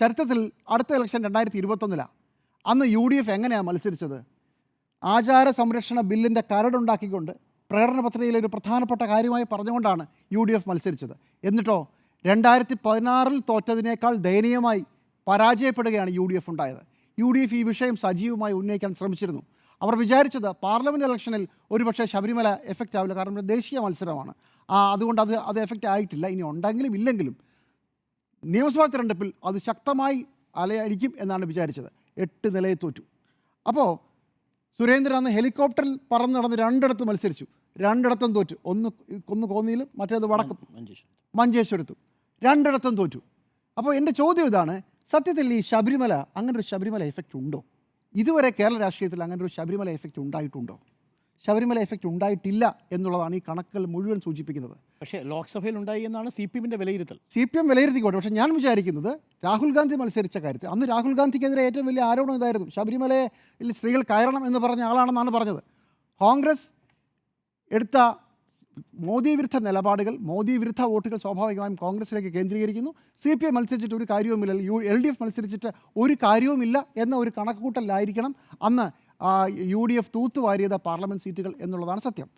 ചരിത്രത്തിൽ അടുത്ത ഇലക്ഷൻ 2021 അന്ന് UDF എങ്ങനെയാണ് മത്സരിച്ചത്? ആചാര സംരക്ഷണ ബില്ലിൻ്റെ കരടുണ്ടാക്കിക്കൊണ്ട് പ്രകടന പത്രികയിലെ ഒരു പ്രധാനപ്പെട്ട കാര്യമായി പറഞ്ഞുകൊണ്ടാണ് UDF മത്സരിച്ചത്. എന്നിട്ടോ 2016 തോറ്റതിനേക്കാൾ ദയനീയമായി പരാജയപ്പെടുകയാണ് UDF ഉണ്ടായത്. UDF ഈ വിഷയം സജീവമായി ഉന്നയിക്കാൻ ശ്രമിച്ചിരുന്നു. അവർ വിചാരിച്ചത് പാർലമെൻറ്റ് ഇലക്ഷനിൽ ഒരുപക്ഷെ ശബരിമല എഫക്റ്റ് ആവില്ല, കാരണം ഒരു ദേശീയ മത്സരമാണ്. അതുകൊണ്ട് അത് എഫക്റ്റ് ആയിട്ടില്ല. ഇനി ഉണ്ടെങ്കിലും ഇല്ലെങ്കിലും നിയമസഭാ തിരഞ്ഞെടുപ്പിൽ അത് ശക്തമായി അലയടിക്കും എന്നാണ് വിചാരിച്ചത്. 8 നിലയിൽ തോറ്റു. അപ്പോൾ സുരേന്ദ്രൻ അന്ന് ഹെലികോപ്റ്ററിൽ പറന്ന് നടന്ന് 2 ഇടത്ത് മത്സരിച്ചു, 2 ഇടത്തും തോറ്റു. ഒന്ന് കോന്നിയിലും മറ്റേത് വടക്കും മഞ്ചേശ്വരത്തും 2 ഇടത്തും തോറ്റു. അപ്പോൾ എൻ്റെ ചോദ്യം ഇതാണ്, സത്യത്തിൽ ഈ ശബരിമല അങ്ങനെ ഒരു ശബരിമല എഫക്റ്റ് ഉണ്ടോ? ഇതുവരെ കേരള രാഷ്ട്രീയത്തിൽ അങ്ങനെ ഒരു ശബരിമല എഫക്റ്റ് ഉണ്ടായിട്ടുണ്ടോ? ശബരിമല എഫക്റ്റ് ഉണ്ടായിട്ടില്ല എന്നുള്ളതാണ് ഈ കണക്കുകൾ മുഴുവൻ സൂചിപ്പിക്കുന്നത്. പക്ഷേ ലോക്സഭയിൽ ഉണ്ടായി എന്നാണ് CPM വിലയിരുത്തൽ. CPM വിലയിരുത്തിക്കോട്ടെ. പക്ഷേ ഞാൻ വിചാരിക്കുന്നത് രാഹുൽ ഗാന്ധി മത്സരിച്ച കാര്യത്തിൽ അന്ന് രാഹുൽ ഗാന്ധിക്കെതിരെ ഏറ്റവും വലിയ ആരോപണം ഇതായിരുന്നു, ശബരിമലയിൽ സ്ത്രീകൾ കയറണം എന്ന് പറഞ്ഞ ആളാണെന്നാണ് പറഞ്ഞത്. കോൺഗ്രസ് എടുത്ത മോദി വിരുദ്ധ നിലപാടുകൾ, മോദി വിരുദ്ധ വോട്ടുകൾ സ്വാഭാവികമായും കോൺഗ്രസിലേക്ക് കേന്ദ്രീകരിക്കുന്നു. CPM മത്സരിച്ചിട്ട് ഒരു കാര്യവുമില്ല, LDF മത്സരിച്ചിട്ട് ഒരു കാര്യവുമില്ല എന്ന ഒരു കണക്കുകൂട്ടലിലായിരിക്കണം അന്ന് UDF തൂത്തുവാരിയത് പാർലമെൻറ്റ് സീറ്റുകൾ എന്നുള്ളതാണ് സത്യം.